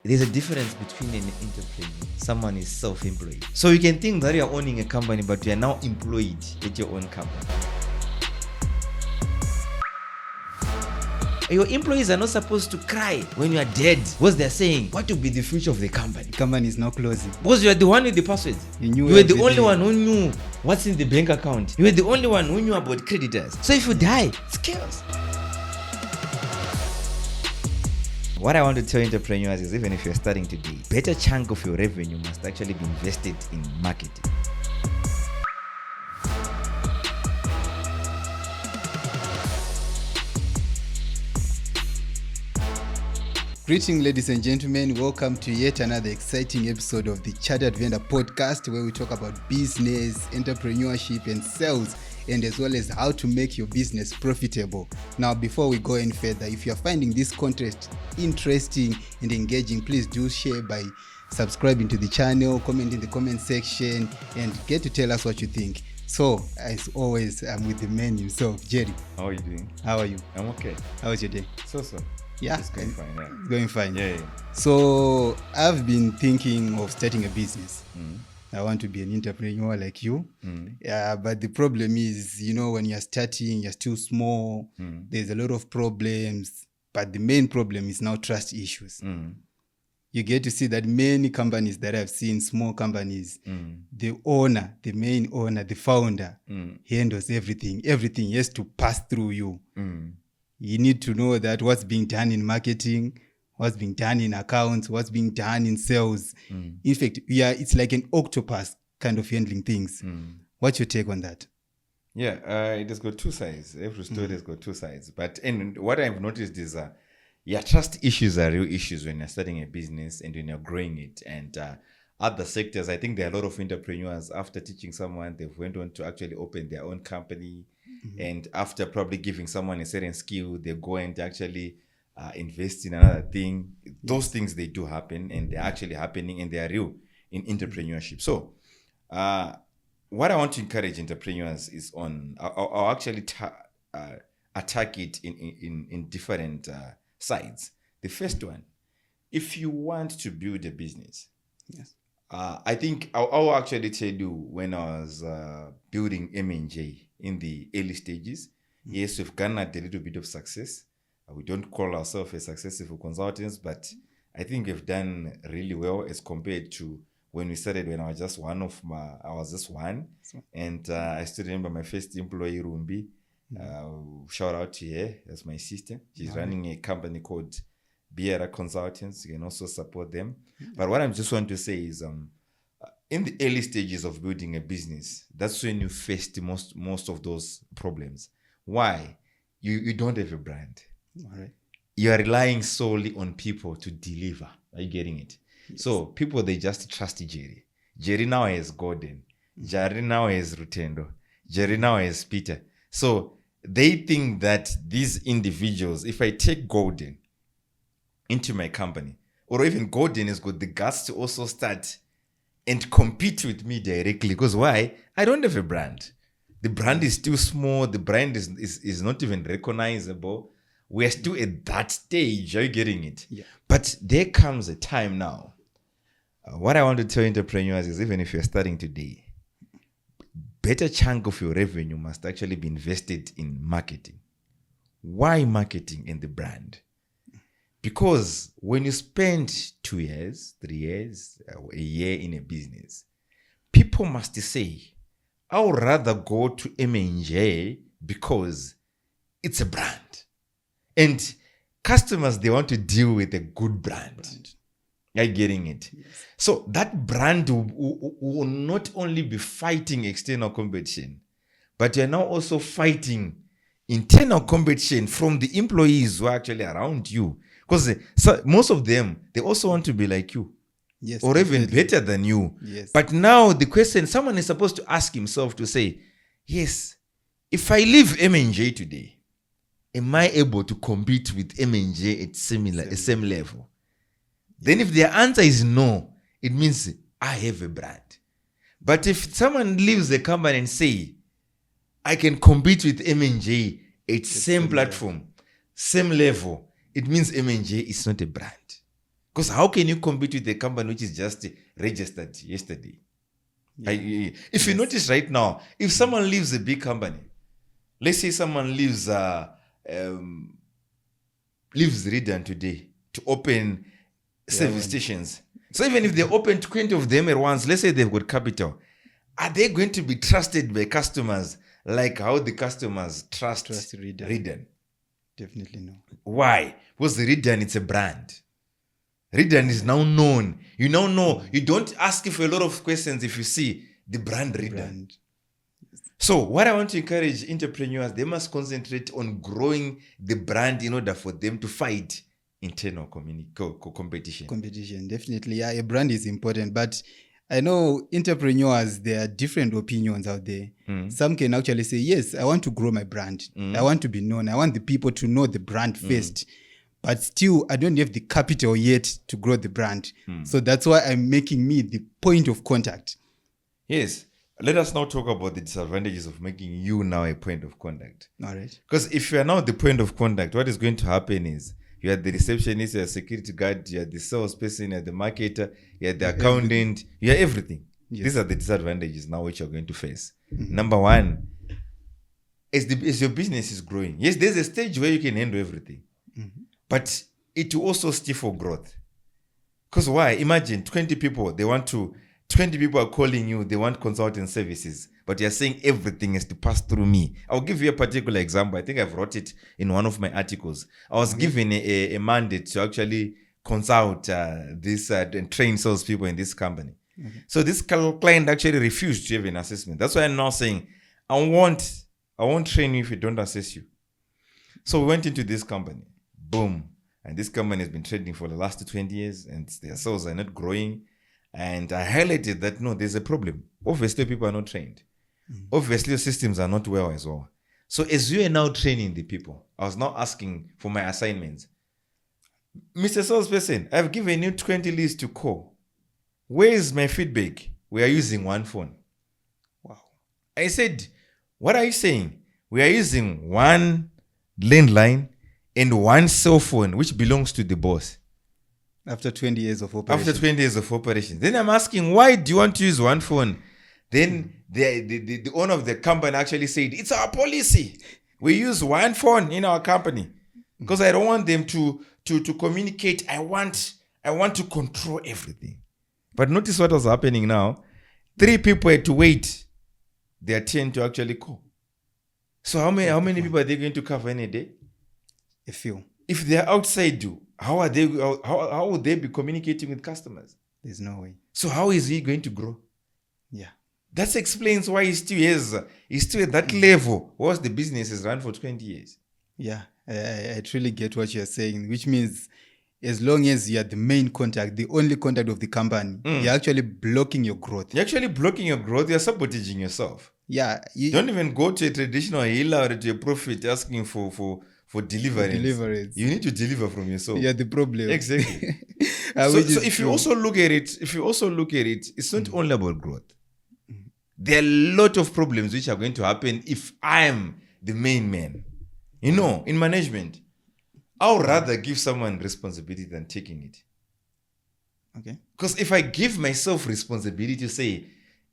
There's a difference between an entrepreneur. Someone is self-employed. So you can think that you're owning a company, but you are now employed at your own company. Your employees are not supposed to cry when you are dead. What they're saying, what will be the future of the company? The company is now closing. Because you are the one with the passwords. You were the only one who knew what's in the bank account. You were the only one who knew about creditors. So if you die, it's chaos. What I want to tell entrepreneurs is, even if you're starting today, better chunk of your revenue must actually be invested in marketing. Greetings, ladies and gentlemen. Welcome to yet another exciting episode of the Chartered Vendor Podcast, where we talk about business, entrepreneurship, and sales, and as well as how to make your business profitable. Now, before we go any further, if you are finding this content interesting and engaging, please do share by subscribing to the channel, comment in the comment section, and get to tell us what you think. So, as always, I'm with the man himself, Jerry. How are you doing? How are you? I'm okay. How was your day? So. Yeah, it's going fine. Yeah. It's going fine. Yeah. So I've been thinking of starting a business. I want to be an entrepreneur like you. Yeah, but the problem is, when you're starting, you're still small. There's a lot of problems, but the main problem is now trust issues. You get to see that many companies that I've seen, small companies, the owner, the main owner, the founder, handles everything. Everything has to pass through you. You need to know that what's being done in marketing, what's being done in accounts, what's being done in sales. In fact, it's like an octopus kind of handling things. What's your take on that? Yeah, it has got two sides. Every story has got two sides. And what I've noticed is, trust issues are real issues when you're starting a business and when you're growing it. And other sectors, I think there are a lot of entrepreneurs, after teaching someone, they've went on to actually open their own company. And after probably giving someone a certain skill, they go and actually invest in another thing. Those things, they do happen, and they're actually happening, and they are real in entrepreneurship. So what I want to encourage entrepreneurs is I'll actually attack it in different sides. The first one, if you want to build a business, yes. I think I'll actually tell you, when I was building M&J in the early stages, yes, we've garnered a little bit of success. We don't call ourselves a successful consultants, but I think we've done really well as compared to when we started, when I was just one. And I still remember my first employee, Rumbi. Shout out to her, that's my sister. She's running a company called Biera Consultants. You can also support them. But what I just want to say is, in the early stages of building a business, that's when you face most of those problems. Why? You don't have a brand. All right. You are relying solely on people to deliver. Are you getting it? Yes. So people, they just trust Jerry. Jerry now has Gordon. Jerry now has Rutendo. Jerry now has Peter. So they think that these individuals, if I take Gordon into my company, or even Gordon has got the guts to also start and compete with me directly. Because why? I don't have a brand. The brand is still small. The brand is not even recognizable. We're still at that stage. Are you getting it? Yeah. But there comes a time now. What I want to tell entrepreneurs is, even if you're starting today, better chunk of your revenue must actually be invested in marketing. Why marketing and the brand? Because when you spend 2 years, 3 years, a year in a business, people must say, I would rather go to M&J because it's a brand. And customers, they want to deal with a good brand. Are you getting it? Yes. So that brand will not only be fighting external competition, but you're now also fighting internal competition from the employees who are actually around you. Because most of them, they also want to be like you. Yes, or definitely. Even better than you. Yes. But now the question, someone is supposed to ask himself to say, yes, if I leave M&J today, am I able to compete with M&J at same level? Then if their answer is no, it means I have a brand. But if someone leaves the company and say, I can compete with M&J at same platform, same level, it means M&J is not a brand. Because how can you compete with a company which is just registered yesterday? If you notice right now, if someone leaves a big company, let's say someone leaves Redan today to open service stations. So even if they open 20 of them at once, let's say they've got capital, are they going to be trusted by customers like how the customers trust Redan? Definitely no. Why? Because Redan, it's a brand. Redan is now known. You now know. You don't ask for a lot of questions if you see the brand Redan. So what I want to encourage entrepreneurs, they must concentrate on growing the brand in order for them to fight internal competition. Competition, definitely. Yeah, a brand is important. But I know entrepreneurs, there are different opinions out there. Some can actually say, yes, I want to grow my brand. I want to be known. I want the people to know the brand first. But still, I don't have the capital yet to grow the brand. So that's why I'm making me the point of contact. Yes. Let us now talk about the disadvantages of making you now a point of contact. All right. Because if you are now the point of contact, what is going to happen is you are the receptionist, you are the security guard, you are the salesperson, you are the marketer, you are the accountant, you are everything. Yes. These are the disadvantages now which you are going to face. Number one, as your business is growing, yes, there's a stage where you can handle everything. But it will also stifle growth. Because why? Imagine 20 people, 20 people are calling you, they want consulting services, but you're saying everything has to pass through me. I'll give you a particular example. I think I've wrote it in one of my articles. I was given a mandate to actually consult this and train salespeople in this company. So this client actually refused to have an assessment. That's why I'm now saying, I won't train you if you don't assess you. So we went into this company. Boom. And this company has been trading for the last 20 years and their sales are not growing. And I highlighted that, no, there's a problem. Obviously, people are not trained. Obviously, systems are not well as well. So as you are now training the people, I was now asking for my assignments. Mr. Salesperson, I've given you 20 leads to call. Where is my feedback? We are using one phone. Wow. I said, what are you saying? We are using one landline and one cell phone, which belongs to the boss. After 20 years of operation. Then I'm asking, why do you want to use one phone? Then the owner of the company actually said, it's our policy. We use one phone in our company because I don't want them to communicate. I want to control everything. But notice what was happening now. 3 people had to wait their turn to actually call. So how many people are they going to cover in a day? A few. If they're outside you, how would they be communicating with customers? There's no way. So how is he going to grow? Yeah. That explains why he's still at that level. Whilst the business has run for 20 years. Yeah, I truly get what you're saying, which means as long as you're the main contact, the only contact of the company, you're actually blocking your growth. You're actually blocking your growth. You're sabotaging yourself. Yeah. You don't even go to a traditional healer or to a prophet asking for deliverance. You need to deliver from yourself. Yeah, the problem. Exactly. So if you also look at it, it's not only about growth. There are a lot of problems which are going to happen if I am the main man. You know, in management, I would rather give someone responsibility than taking it. Okay. Because if I give myself responsibility to say,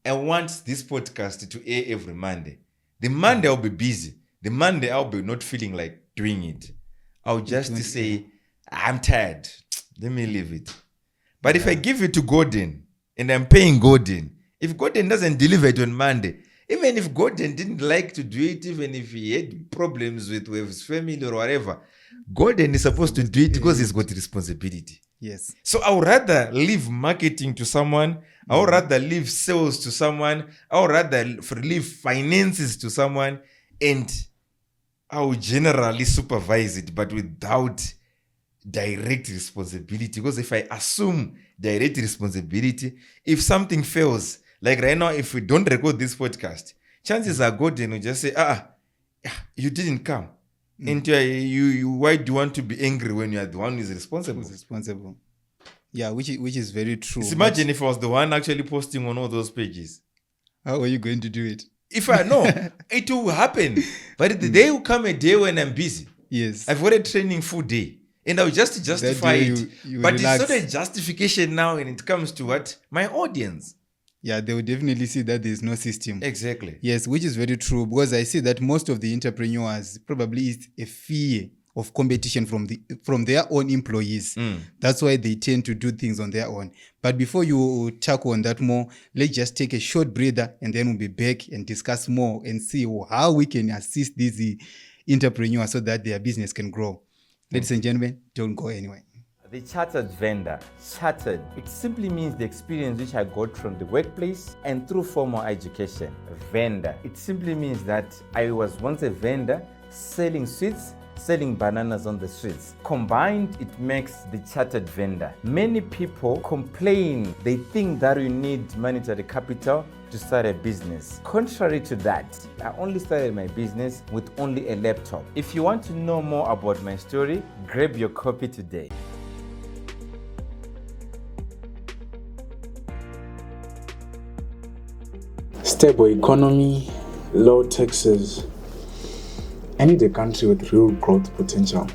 I want this podcast to air every Monday, the Monday I'll be busy. The Monday I'll be not feeling like doing it. I'll just say, I'm tired. Let me leave it. But if I give it to Gordon and I'm paying Gordon, if Gordon doesn't deliver it on Monday, even if Gordon didn't like to do it, even if he had problems with his family or whatever, Gordon is supposed to do it because he's got responsibility. Yes. So I would rather leave marketing to someone. I would rather leave sales to someone. I would rather leave finances to someone. And I would generally supervise it, but without direct responsibility. Because if I assume direct responsibility, if something fails, like right now, if we don't record this podcast, chances are Gordon will just say, you didn't come. And you why do you want to be angry when you are the one who is responsible? Yeah, which is very true. Just imagine if I was the one actually posting on all those pages. How are you going to do it? If I know, it will happen. But there will come a day when I'm busy. Yes. I've got a training full day. And I'll just justify way it. you But relax. it's not a justification now when it comes to what? My audience. Yeah, they will definitely see that there's no system. Exactly. Yes, which is very true, because I see that most of the entrepreneurs probably is a fear of competition from their own employees. That's why they tend to do things on their own. But before you tackle on that more, let's just take a short breather and then we'll be back and discuss more and see how we can assist these entrepreneurs so that their business can grow. Ladies and gentlemen, don't go anywhere. The chartered vendor. Chartered, it simply means the experience which I got from the workplace and through formal education. Vendor, it simply means that I was once a vendor selling sweets, selling bananas on the streets. Combined, it makes the chartered vendor. Many people complain, they think that you need monetary capital to start a business. Contrary to that, I only started my business with only a laptop. If you want to know more about my story, grab your copy today. Stable economy, low taxes. I need a country with real growth potential.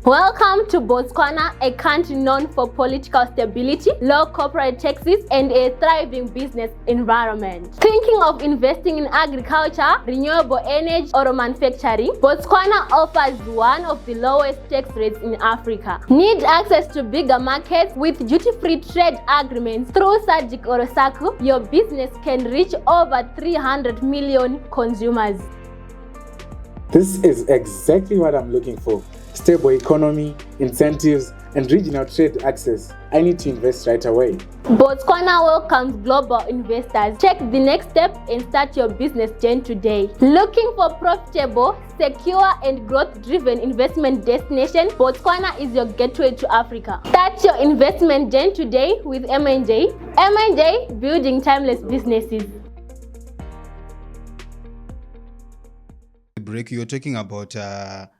Welcome to Botswana, a country known for political stability, low corporate taxes, and a thriving business environment. Thinking of investing in agriculture, renewable energy, or manufacturing? Botswana offers one of the lowest tax rates in Africa. Need access to bigger markets with duty-free trade agreements through SADC or SACU? Your business can reach over 300 million consumers. This is exactly what I'm looking for. Stable economy, incentives, and regional trade access. I need to invest right away. Botswana welcomes global investors. Take the next step and start your business journey today. Looking for profitable, secure, and growth-driven investment destination? Botswana is your gateway to Africa. Start your investment journey today with M&J. M&J, building timeless businesses. Break, you're talking about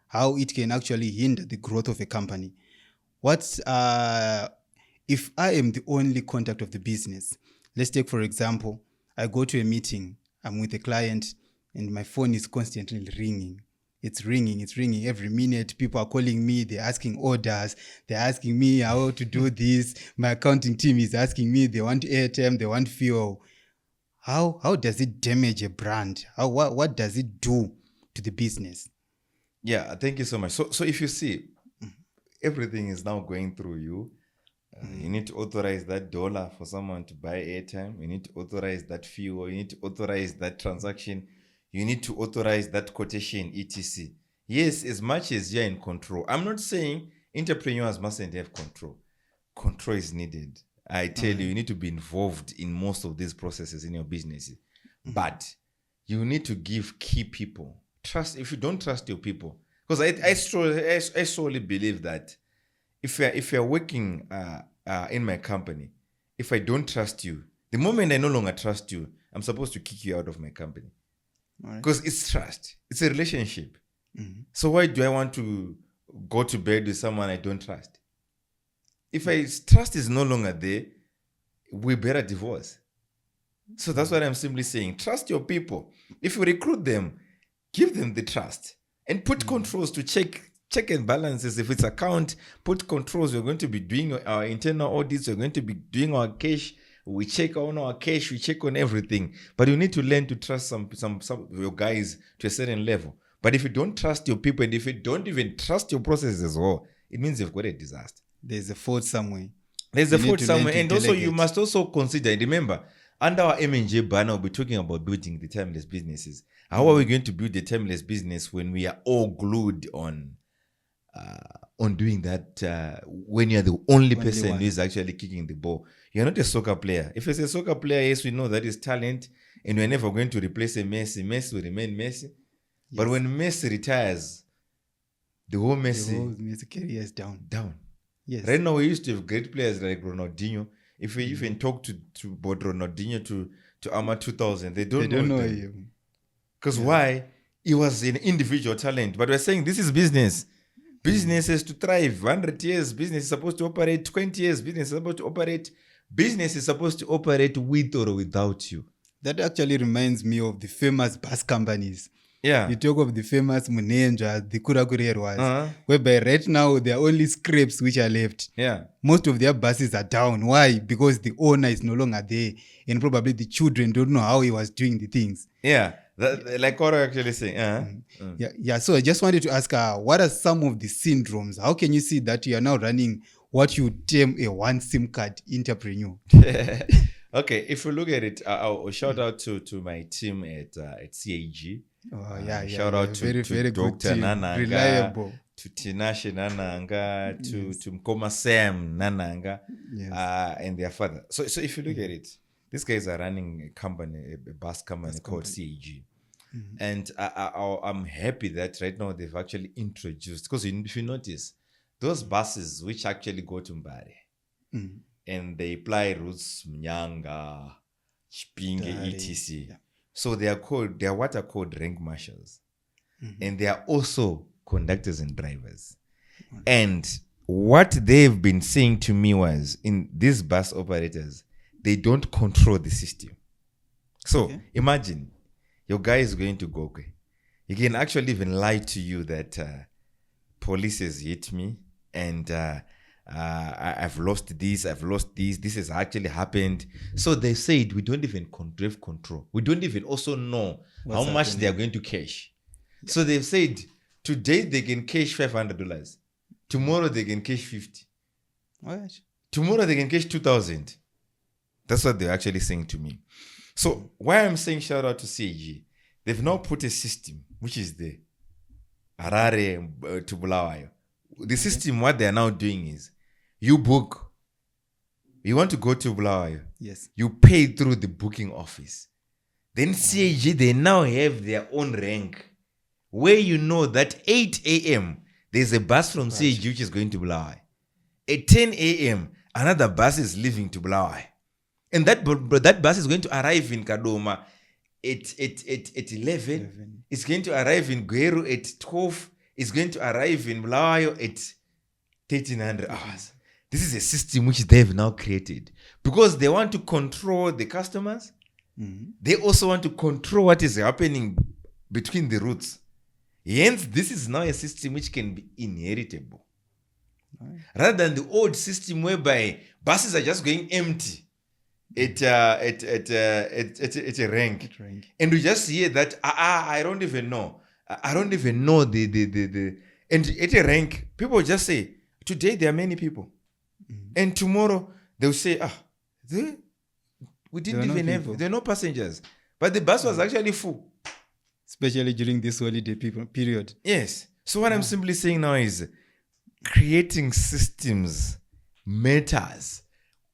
how it can actually hinder the growth of a company. What's if I am the only contact of the business? Let's take, for example, I go to a meeting, I'm with a client, and my phone is constantly ringing. It's ringing every minute. People are calling me, they're asking orders, they're asking me how to do this. My accounting team is asking me, they want airtime, they want fuel. How does it damage a brand? What does it do to the business? Yeah, thank you so much. So if you see, everything is now going through you. You need to authorize that dollar for someone to buy airtime. You need to authorize that fuel. You need to authorize that transaction. You need to authorize that quotation, etc. Yes, as much as you're in control. I'm not saying entrepreneurs mustn't have control. Control is needed. I tell you, you need to be involved in most of these processes in your business. But you need to give key people trust. If you don't trust your people, because I solely believe that if you're working in my company, if I don't trust you, the moment I no longer trust you, I'm supposed to kick you out of my company. Because it's trust. It's a relationship. So why do I want to go to bed with someone I don't trust? If trust is no longer there, we better divorce. So that's what I'm simply saying. Trust your people. If you recruit them, give them the trust and put controls to check and balances. If it's account, put controls. We're going to be doing our internal audits. We're going to be doing our cash. We check on our cash. We check on everything. But you need to learn to trust some of your guys to a certain level. But if you don't trust your people and if you don't even trust your processes as well, it means you've got a disaster. There's a fault somewhere. There's a fault somewhere. And also you must also consider, remember, under our M&J banner, we'll be talking about building the timeless businesses. How are we going to build the timeless business when we are all glued on doing that? When you're the only person who is actually kicking the ball, you're not a soccer player. If it's a soccer player, yes, we know that is talent, and we're never going to replace a Messi. Messi will remain Messi. Yes. But when Messi retires, the whole Messi career is down. Yes. Right now, we used to have great players like Ronaldinho. If we even talk to about Ronaldinho to Ama 2000, they don't know him. Because why? He was an individual talent. But we're saying this is business. Business is to thrive. 100 years, business is supposed to operate. 20 years, business is supposed to operate. Business is supposed to operate with or without you. That actually reminds me of the famous bus companies. Yeah. You talk of the famous Munenja, the Kurakurerwas, Uh-huh. whereby right now there are only scraps which are left. Yeah. Most of their buses are down. Why? Because the owner is no longer there, and probably the children don't know how he was doing the things. Yeah. Like what I'm actually saying. Yeah. So I just wanted to ask her, what are some of the syndromes? How can you see that you are now running what you term a one SIM card entrepreneur? Okay, if you look at it, I'll shout out to my team at CAG. Oh, Shout out to very good Dr. team. Nananga, Reliable. to Tinashe Nananga, to Mkoma Sam Nananga, Yes. and their father. So if you look at it, these guys are running a company, a bus company called CAG. And I'm happy that right now they've actually introduced, because if you notice, those buses which actually go to Mbare, and they apply routes Mnyanga, Chipinge, etc. Yeah. So they are what are called rank marshals. And they are also conductors and drivers. And what they've been saying to me was, in these bus operators, they don't control the system. So imagine your guy is going to go. He can actually even lie to you that police has hit me and I've lost this, this has actually happened. So they said we don't even have control. We don't even also know how much they are going to cash. Yeah. So they've said today they can cash $500. Tomorrow they can cash 50. What? Tomorrow they can cash 2,000. That's what they're actually saying to me. So why I'm saying shout out to CAG, they've now put a system which is the Harare to Bulawayo. The system, what they're now doing is, you book, you want to go to Bulawayo. Yes. You pay through the booking office. Then CAG, they now have their own rank, where you know that 8 a.m. there's a bus from CAG which is going to Bulawayo. At 10 a.m. another bus is leaving to Bulawayo. And that bus is going to arrive in Kadoma at 11. It's going to arrive in Guero at 12. It's going to arrive in Bulawayo at 1300 hours. This is a system which they've now created because they want to control the customers. They also want to control what is happening between the routes. Hence, this is now a system which can be inheritable. Rather than the old system whereby buses are just going empty at a rank. And we just hear that, I don't even know. I don't even know the and at a rank, people just say, today there are many people. And tomorrow they'll say, we didn't even have, there are no passengers. But the bus was actually full. Especially during this holiday period. Yes. So what I'm simply saying now is creating systems matters.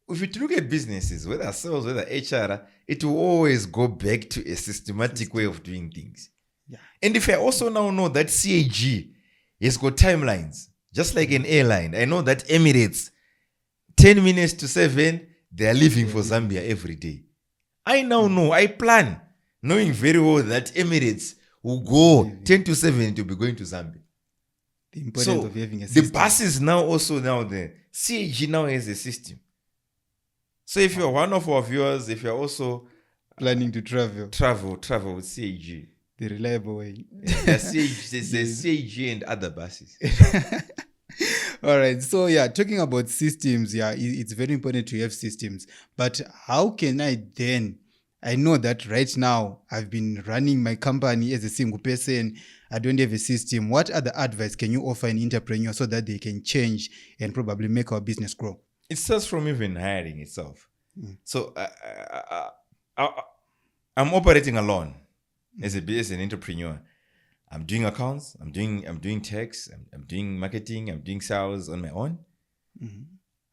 If you look at businesses, whether sales, whether HR, it will always go back to a systematic way of doing things. Yeah. And if I also now know that CAG has got timelines, just like an airline, I know that Emirates, 10 minutes to 7, they are leaving for Zambia every day. I now know, I plan, knowing very well that Emirates will go 10 to 7 to be going to Zambia. The importance of having a system. The buses now also now there. CAG now has a system. So if you're one of our viewers, if you're also planning to travel with CAG. The reliable way. There's CAG and other buses. All right. So talking about systems, it's very important to have systems. But how can I know that right now I've been running my company as a single person, I don't have a system. What other advice can you offer an entrepreneur so that they can change and probably make our business grow? It starts from even hiring itself. So I'm operating alone as an entrepreneur. I'm doing accounts. I'm doing tax. I'm doing marketing. I'm doing sales on my own.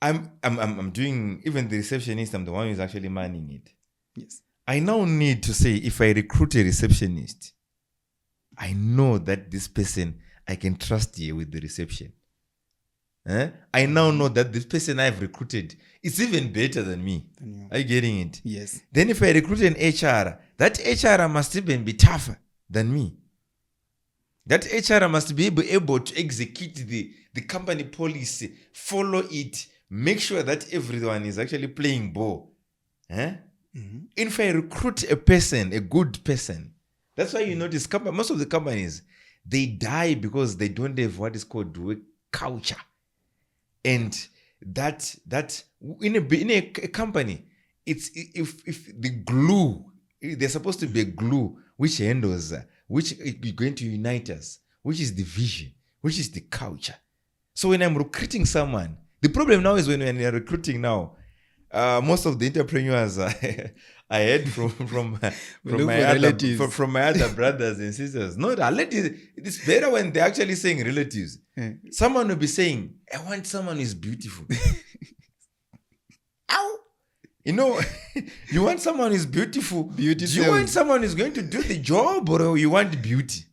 I'm doing even the receptionist. I'm the one who's actually manning it. Yes. I now need to say, if I recruit a receptionist, I know that this person I can trust here with the reception. I now know that this person I've recruited is even better than me. Are you getting it? Yes. Then if I recruit an HR, that HR must even be tougher than me. That HR must be able to execute the company policy, follow it, make sure that everyone is actually playing ball. If I recruit a person, a good person, That's why you notice most of the companies, they die because they don't have what is called work culture. And that in a company, it's if the glue, there's supposed to be a glue which handles, which is going to unite us, which is the vision, which is the culture. So when I'm recruiting someone, the problem now is when you're recruiting now, most of the entrepreneurs I heard from my other brothers and sisters. No, it's better when they're actually saying relatives. Someone will be saying, I want someone who's beautiful. Ow! You know, you want someone who's beautiful. Beauty. Do you want someone who's going to do the job, or you want beauty?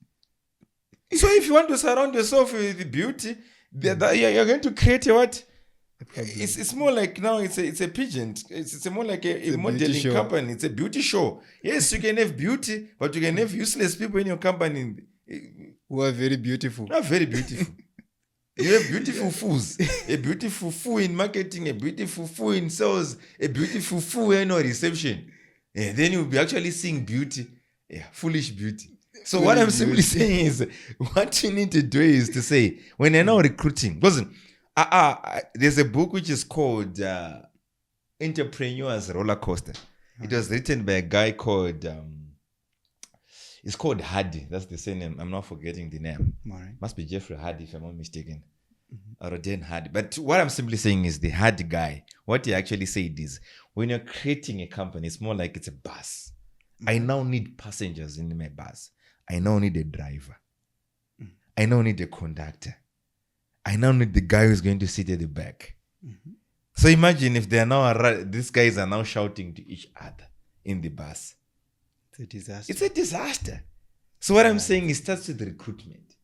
So if you want to surround yourself with beauty, you're going to create a what? It's more like now it's a pigeon. It's more like a modeling company. It's a beauty show. Yes, you can have beauty, but you can have useless people in your company who are very beautiful. Not very beautiful. You have beautiful fools, a beautiful fool in marketing, a beautiful fool in sales, a beautiful fool in reception. Yeah, then you'll be actually seeing beauty. Yeah, foolish beauty. So what I'm simply saying is, what you need to do is to say, when you're now recruiting, because there's a book which is called Entrepreneur's Roller Coaster. It was written by a guy called, it's called Hardy. That's the same name. I'm not forgetting the name. Right. Must be Jeffrey Hardy, if I'm not mistaken. Or Dan Hardy. But what I'm simply saying is the Hardy guy, what he actually said is, when you're creating a company, it's more like it's a bus. I now need passengers in my bus. I now need a driver. I now need a conductor. I now need the guy who's going to sit at the back. So imagine if they are now, these guys are now shouting to each other in the bus. It's a disaster. It's a disaster. So what I'm saying, it starts with recruitment.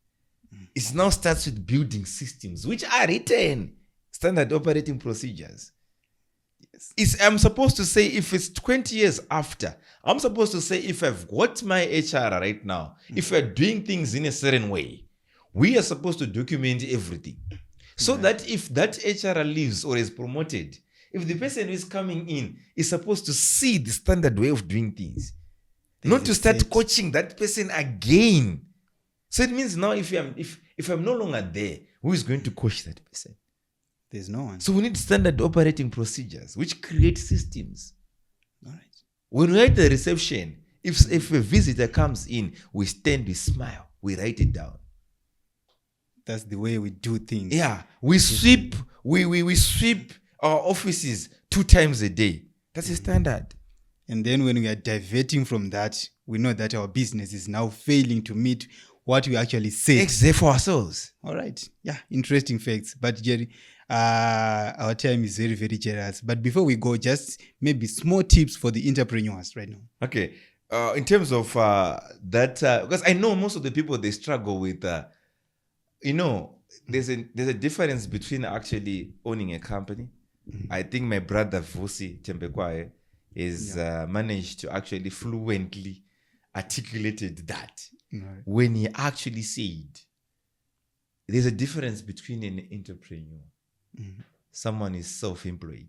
It now starts with building systems, which are written, standard operating procedures. I'm supposed to say, if it's 20 years after, I'm supposed to say, if I've got my HR right now, if we're doing things in a certain way, we are supposed to document everything. So that if that HR leaves or is promoted, if the person who is coming in is supposed to see the standard way of doing things, not to start coaching that person again. So it means now if I'm no longer there, who is going to coach that person? There's no one. So we need standard operating procedures, which create systems. All right. When we're at the reception, if a visitor comes in, we stand, we smile, we write it down. That's the way we do things. Yeah, we sweep. We sweep our offices 2 times a day. That's a standard. And then when we are diverting from that, we know that our business is now failing to meet what we actually said. Except for ourselves. All right. Yeah, interesting facts. But Jerry, our time is very, very generous. But before we go, just maybe small tips for the entrepreneurs right now. Okay. In terms of that, because I know most of the people, they struggle with, there's a difference between actually owning a company. I think my brother Vusi Tembekwae is managed to actually fluently articulated that when he actually said there's a difference between an entrepreneur. Someone is self-employed.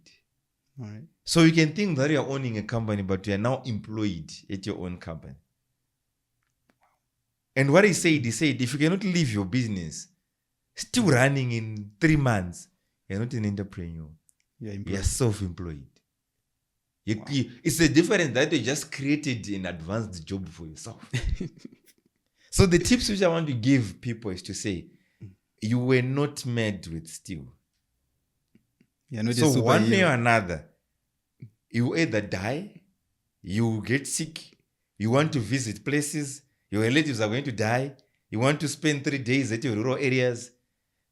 All right. So you can think that you're owning a company, but you are now employed at your own company. And what he said, if you cannot leave your business still running in 3 months, you're not an entrepreneur. You're self-employed. It's a difference that you just created an advanced job for yourself. So the tips which I want to give people is to say, you were not made with steel. So one way or another, you either die, you get sick, you want to visit places, your relatives are going to die, you want to spend 3 days at your rural areas,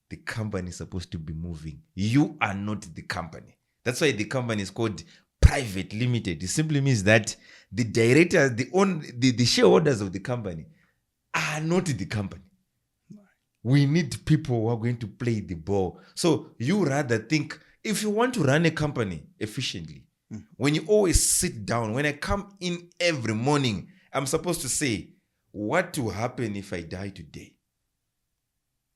the company is supposed to be moving. You are not the company. That's why the company is called private limited. It simply means that the directors, the shareholders of the company are not the company. We need people who are going to play the ball. So you rather think, if you want to run a company efficiently, when you always sit down, when I come in every morning, I'm supposed to say, what will happen if I die today?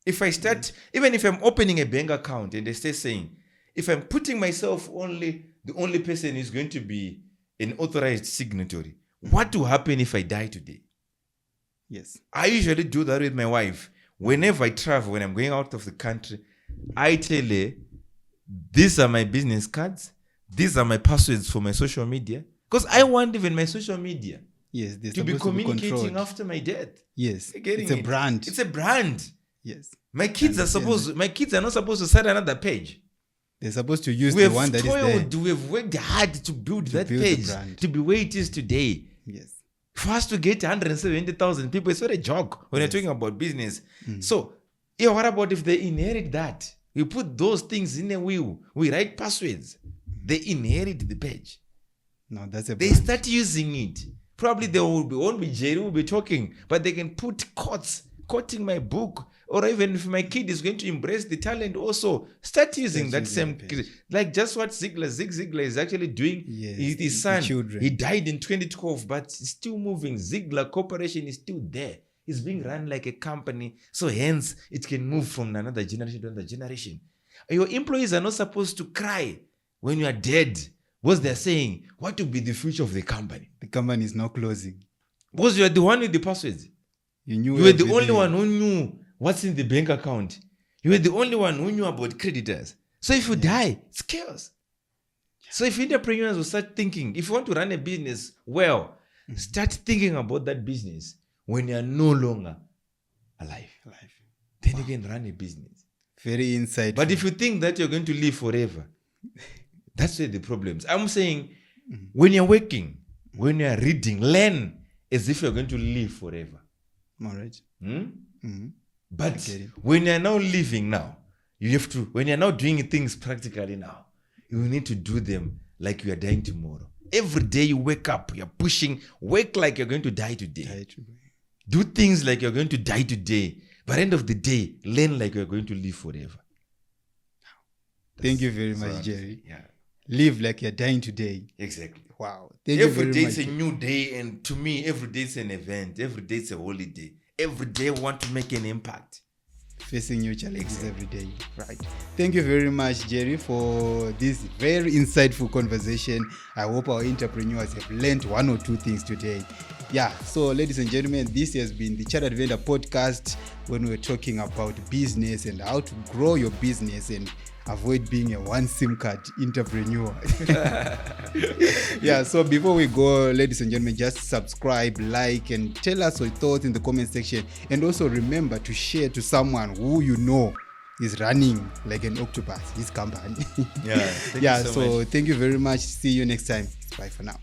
If I start, even if I'm opening a bank account and they stay saying, if I'm putting myself the only person is going to be an authorized signatory, what will happen if I die today? Yes. I usually do that with my wife. Whenever I travel, when I'm going out of the country, I tell her, these are my business cards. These are my passwords for my social media. Because I want even my social media Yes, they're to be supposed to be communicating controlled. after my death. Yes, You're getting it's a it? brand. It's a brand. Yes, My kids Understand my kids are not supposed to start another page. they're supposed to use We the have one that is toiled, there. we have worked hard to build that build the page brand. to be where it is today. Yes, For us to get 170,000 people, it's not a joke when you're talking about business. So, yeah, what about if they inherit that? We put those things in a will. We write passwords. They inherit the page. no, that's a They brand. start using it. Probably they won't be Jerry will be talking, but they can put quoting my book, or even if my kid is going to embrace the talent, also start using that using same the page. like just what Zig Ziglar is actually doing. Yes, His the son, children. he died in 2012, but it's still moving. Ziegler Corporation is still there. It's being run like a company, so hence it can move from another generation to another generation. Your employees are not supposed to cry when you are dead. What they're saying, what will be the future of the company? The company is now closing. Because you are the one with the passwords. You knew You were the everything. only one who knew what's in the bank account. You were the only one who knew about creditors. So if you die, it's chaos. So if entrepreneurs will start thinking, if you want to run a business well, start thinking about that business when you are no longer alive. Then you can run a business. Very insightful. But if you think that you're going to live forever, that's where the problems. I'm saying when you're working, when you're reading, learn as if you're going to live forever. all right. But get it. when you're now living now, you have to, when you're now doing things practically now, you need to do them like you are dying tomorrow. Every day you wake up, you're pushing, work like you're going to die today. Do things like you're going to die today. But at the end of the day, learn like you're going to live forever. Thank you very That's much, what I'm Jerry. saying. Yeah, Live like you're dying today. exactly. Wow. Thank you Every very day much. it's a new day, and to me, every day it's an event. Every day it's a holiday. Every day I want to make an impact. Facing new challenges every day. Right. Thank you very much, Jerry, for this very insightful conversation. I hope our entrepreneurs have learned one or two things today. Yeah, so ladies and gentlemen, this has been the Chartered Vendor podcast when we're talking about business and how to grow your business and avoid being a one SIM card entrepreneur. Yeah, so before we go, ladies and gentlemen, just subscribe, like, and tell us your thoughts in the comment section. And also remember to share to someone who you know is running like an octopus, his company. Yeah, Thank you very much. See you next time. Bye for now.